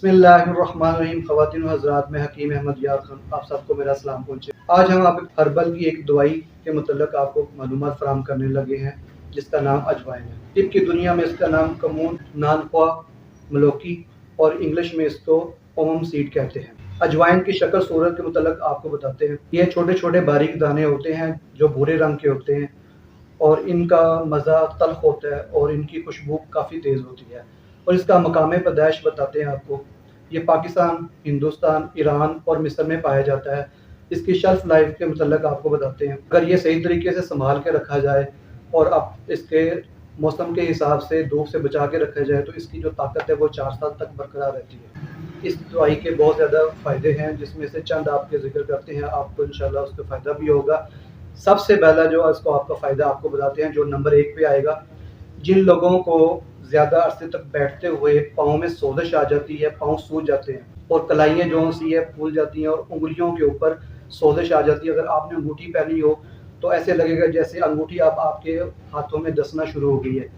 बिस्मिल्लाहिर्रहमानिर्रहीम। ख़वातीन व हज़रात, मैं हकीम अहमद याद खान, आप सबको मेरा सलाम पहुँचे। आज हम आप हर्बल की एक दवाई के मतलब आपको मालूमात फ़राहम करने लगे हैं जिसका नाम अजवाइन है। तिब की दुनिया में इसका नाम कमून, नानख्वा, मलोकी और इंग्लिश में इसको ओमम सीड कहते हैं। अजवाइन की शक्ल सूरत के मतलब आपको बताते हैं। ये छोटे छोटे बारीक दाने होते हैं जो भूरे रंग के होते हैं और इनका मज़ा तल्ख़ होता है और इनकी खुशबू काफ़ी तेज़ होती है। और इसका मकाम पैदाइश बताते हैं आपको। ये पाकिस्तान, हिंदुस्तान, ईरान और मिस्र में पाया जाता है। इसकी शेल्फ़ लाइफ के मतलब आपको बताते हैं। अगर ये सही तरीके से संभाल के रखा जाए और अब इसके मौसम के हिसाब से धूप से बचा के रखा जाए तो इसकी जो ताकत है वो 4 साल तक बरकरार रहती है। इस दवाई के बहुत ज़्यादा फ़ायदे हैं जिसमें से चंद आपके ज़िक्र करते हैं, आपको इंशाल्लाह उसका फ़ायदा भी होगा। सबसे पहला जो इसको आपका फ़ायदा आपको बताते हैं, जो नंबर 1 पे आएगा। जिन लोगों को ज़्यादा अरसे तक बैठते हुए पाँव में सोजिश आ जाती है, पाँव सूज जाते हैं और कलाइयाँ जो सी है फूल जाती हैं और उंगलियों के ऊपर सोजिश आ जाती है। अगर आपने अंगूठी पहनी हो तो ऐसे लगेगा जैसे अंगूठी आपके हाथों में धंसना शुरू हो गई है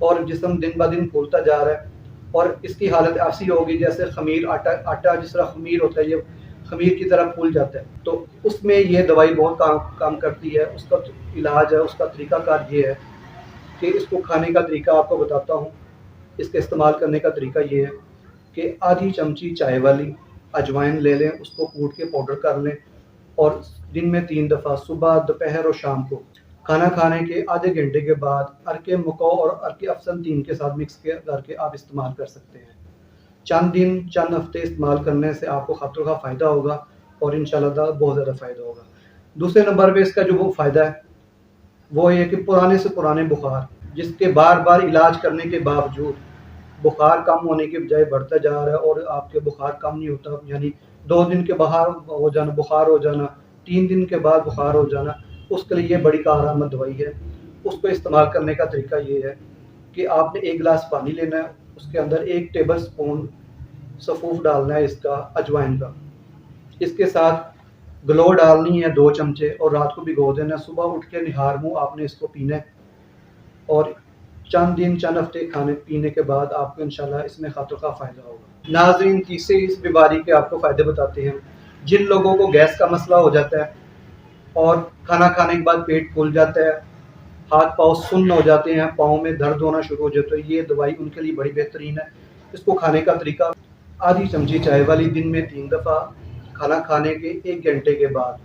और जिस्म दिन ब दिन फूलता जा रहा है। और इसकी हालत ऐसी होगी जैसे खमीर आटा जिस तरह खमीर होता है, ये खमीर की तरह फूल जाता है। तो उसमें ये दवाई बहुत काम करती है। उसका इलाज है, उसका तरीक़ाकार ये है कि इसको खाने का तरीका आपको बताता हूँ। इसके इस्तेमाल करने का तरीका ये है कि आधी चमची चाय वाली अजवाइन ले लें, उसको कूट के पाउडर कर लें और दिन में 3 दफ़ा सुबह, दोपहर और शाम को खाना खाने के आधे घंटे के बाद अर्के मुको और अर्के अफसन 3 के साथ मिक्स करके आप इस्तेमाल कर सकते हैं। चंद दिन, चंद हफ्ते इस्तेमाल करने से आपको ख़ातिर का फ़ायदा होगा और इंशाअल्लाह ताला बहुत ज़्यादा फ़ायदा होगा। दूसरे नंबर पे इसका जो वो फ़ायदा है वो ये कि पुराने से पुराने बुखार जिसके बार-बार इलाज करने के बावजूद बुखार कम होने के बजाय बढ़ता जा रहा है और आपके बुखार कम नहीं होता, यानी 2 दिन के बुखार हो जाना, 3 दिन के बाद बुखार हो जाना, उसके लिए ये बड़ी कारआमद दवाई है। उसको इस्तेमाल करने का तरीका ये है कि आपने 1 गिलास पानी लेना है, उसके अंदर 1 टेबल स्पून सफ़ूफ डालना है इसका अजवाइन का। इसके साथ ग्लो डालनी है 2 चमचे और रात को भिगो देना। सुबह उठ के निहार मुँह आपने इसको पीना है और चंद दिन, चंद हफ्ते खाने पीने के बाद आपको इंशाल्लाह इसमें ख़ातिर का फ़ायदा होगा। नाज़रीन, तीसरी इस बीमारी के आपको फ़ायदे बताते हैं। जिन लोगों को गैस का मसला हो जाता है और खाना खाने के बाद पेट फूल जाता है, हाथ पाँव सुन्न हो जाते हैं, पाँव में दर्द होना शुरू हो जाता है, ये दवाई उनके लिए बड़ी बेहतरीन है। इसको खाने का तरीका, आधी चमची चाय वाली दिन में 3 दफ़ा खाना खाने के 1 घंटे के बाद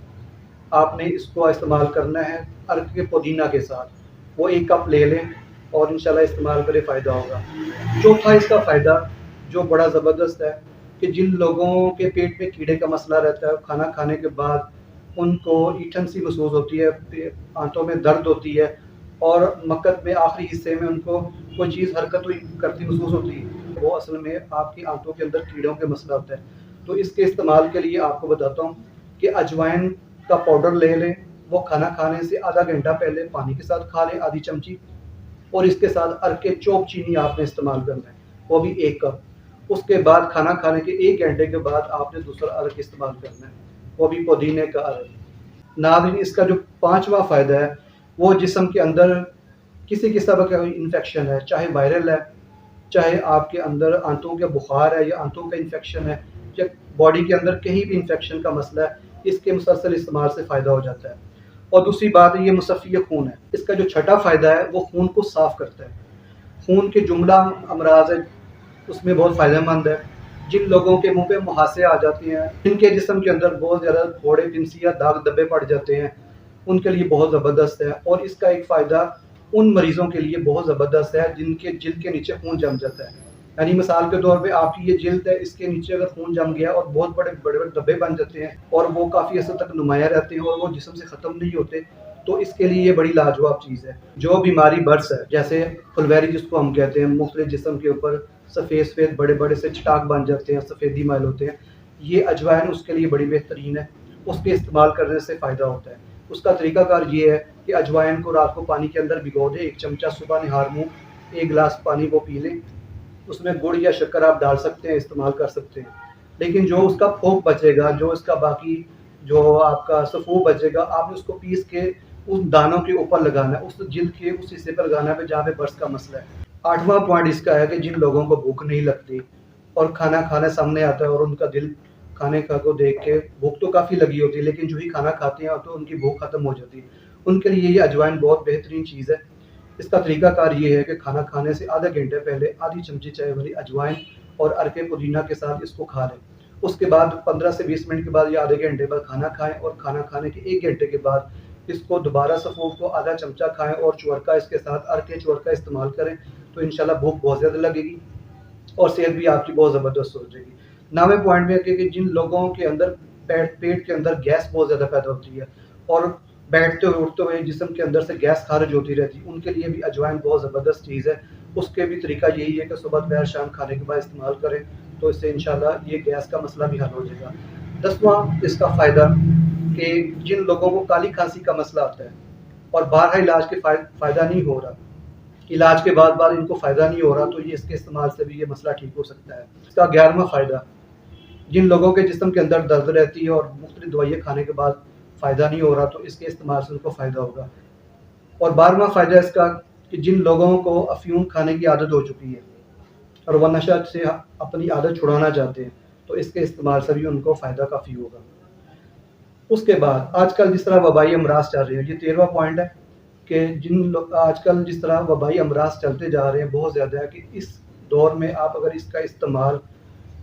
आपने इसको इस्तेमाल करना है अर्क के पुदीना के साथ। वो 1 कप ले लें और इंशाल्लाह इस्तेमाल करें, फ़ायदा होगा। चौथा इसका फ़ायदा जो बड़ा ज़बरदस्त है कि जिन लोगों के पेट में कीड़े का मसला रहता है, खाना खाने के बाद उनको ईठन सी महसूस होती है, आंतों में दर्द होती है और मक्कत में आखिरी हिस्से में उनको कोई चीज़ हरकत हुई करती महसूस होती है, वो असल में आपकी आंतों के अंदर कीड़ों के मसला होता है। तो इसके इस्तेमाल के लिए आपको बताता हूँ कि अजवाइन का पाउडर ले लें, वो खाना खाने से आधा घंटा पहले पानी के साथ खा लें, आधी चमची, और इसके साथ अर्के चॉप चीनी आपने इस्तेमाल करना है, वो भी 1 कप। उसके बाद खाना खाने के 1 घंटे के बाद आपने दूसरा अर्क इस्तेमाल करना है, वो भी पुदीने का अर्क। नाज़रीन, इसका जो 5वां फ़ायदा है वो जिस्म के अंदर किसी किस्म का इन्फेक्शन है, चाहे वायरल है, चाहे आपके अंदर आंतों के बुखार है या आंतों का इन्फेक्शन है या बॉडी के अंदर कहीं भी इन्फेक्शन का मसला है, इसके मुसलसल इस्तेमाल से फ़ायदा हो जाता है। और दूसरी बात है, ये मुसफ़्फ़ी खून है। इसका जो छठा फ़ायदा है वो खून को साफ़ करता है। खून के जुमला अमराज़ है उसमें बहुत फ़ायदेमंद है। जिन लोगों के मुँह पे मुहासे आ जाते हैं, जिनके जिस्म के अंदर बहुत ज़्यादा फोड़े, फिंसियाँ, दाग धब्बे पड़ जाते हैं, उनके लिए बहुत ज़बरदस्त है। और इसका एक फ़ायदा उन मरीज़ों के लिए बहुत ज़बरदस्त है जिनके जिल्द के नीचे खून जम जाता है। यानी मिसाल के तौर पे आपकी ये जिल्द है, इसके नीचे अगर खून जम गया और बहुत बड़े-बड़े धब्बे बन जाते हैं और वो काफ़ी अर्से तक नुमायाँ रहते हैं और वो जिस्म से ख़त्म नहीं होते, तो इसके लिए ये बड़ी लाजवाब चीज़ है। जो बीमारी बर्स है, जैसे फुलवैरी जिसको हम कहते हैं, मुख्तलिफ जिस्म के ऊपर सफ़ेद-सफ़ेद बड़े-बड़े से चटाक बन जाते हैं, सफ़ेदी माइल होते हैं, ये अजवाइन उसके लिए बड़ी बेहतरीन है। उसके इस्तेमाल करने से फ़ायदा होता है। उसका तरीक़ाकार ये है कि अजवाइन को रात को पानी के अंदर भिगो दें, 1 चमचा सुबह निहार मुँह 1 गिलास पानी को पी लें। उसमें गुड़ या शक्कर आप डाल सकते हैं, इस्तेमाल कर सकते हैं। लेकिन जो उसका फोक बचेगा, जो इसका बाकी जो आपका सफ़ूफ बचेगा, आपने उसको पीस के उन दानों के ऊपर लगाना है, उस जिल्द के उस हिस्से पर लगाना है जहाँ पे बर्स का मसला है। 8वां पॉइंट इसका है कि जिन लोगों को भूख नहीं लगती और खाना खाना सामने आता है और उनका दिल खाने का को देख के भूख तो काफ़ी लगी होती है, लेकिन जो ही खाना खाते हैं तो उनकी भूख खत्म हो जाती है। उनके लिए ये अजवाइन बहुत बेहतरीन चीज़ है। इसका तरीकाकार ये है कि खाना खाने से आधे घंटे पहले आधी चमची चाय वाली अजवाइन और अरके पुदीना के साथ इसको खा लें। उसके बाद 15 से 20 मिनट के बाद या आधे घंटे बाद खाना खाएँ और खाना खाने के 1 घंटे के बाद इसको दोबारा सफ़ूफ को आधा चमचा खाएँ और चुवरका इसके साथ अरके चुवरका इस्तेमाल करें, तो इंशाल्लाह भूख बहुत ज़्यादा लगेगी और सेहत भी आपकी बहुत ज़बरदस्त हो जाएगी। 9वें पॉइंट में है कि जिन लोगों के अंदर पेट के अंदर गैस बहुत ज़्यादा पैदा होती है और बैठते हुए उठते हुए जिस्म के अंदर से गैस खारिज होती रहती है, उनके लिए भी अजवाइन बहुत ज़बरदस्त चीज़ है। उसके भी तरीका यही है कि सुबह दोपहर शाम खाने के बाद इस्तेमाल करें, तो इससे इंशाल्लाह ये गैस का मसला भी हल हो जाएगा। 10वां इसका फ़ायदा कि जिन लोगों को काली खांसी का मसला आता है और बारहा इलाज के फ़ायदा नहीं हो रहा, इलाज के बाद इनको फ़ायदा नहीं हो रहा, तो ये इसके इस्तेमाल से भी ये मसला ठीक हो सकता है। इसका 11वां फ़ायदा, जिन लोगों के जिस्म के अंदर दर्द रहती है और मुख्तलिफ दवाइयाँ खाने के बाद फ़ायदा नहीं हो रहा, तो इसके इस्तेमाल से उनको फ़ायदा होगा। और 12वां फ़ायदा इसका कि जिन लोगों को अफ़ीम खाने की आदत हो चुकी है और वह नशा से अपनी आदत छुड़ाना चाहते हैं, तो इसके इस्तेमाल से भी उनको फ़ायदा काफ़ी होगा। उसके बाद आजकल जिस तरह वबाई अमराज चल रहे हैं, ये 13वां पॉइंट है कि जिन लोग आजकल जिस तरह वबाई अमराज चलते जा रहे हैं बहुत ज़्यादा है, कि इस दौर में आप अगर इसका इस्तेमाल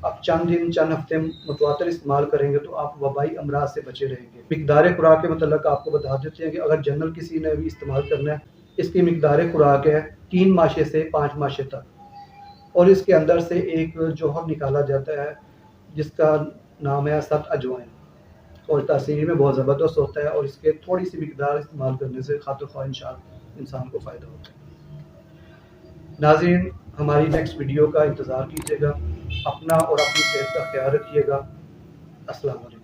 आप चंद दिन चंद हफ्ते मुतवातर इस्तेमाल करेंगे तो आप वबाई अमराज से बचे रहेंगे। मिकदार खुराक के मतलब आपको बता देते हैं कि अगर जनरल किसी ने भी इस्तेमाल करना है, इसकी मिकदार खुराक है 3 माशे से 5 माशे तक और इसके अंदर से एक जौहर निकाला जाता है जिसका नाम है सत अजवाइन और तासीर में बहुत ज़बरदस्त होता है और इसके थोड़ी सी मिकदार इस्तेमाल करने से खातिर ख्वाह इंसान को फ़ायदा होता है। नाज़रीन, हमारी नेक्स्ट वीडियो का इंतज़ार कीजिएगा। अपना और अपनी सेहत का ख्याल रखिएगा। अस्सलाम वालेकुम।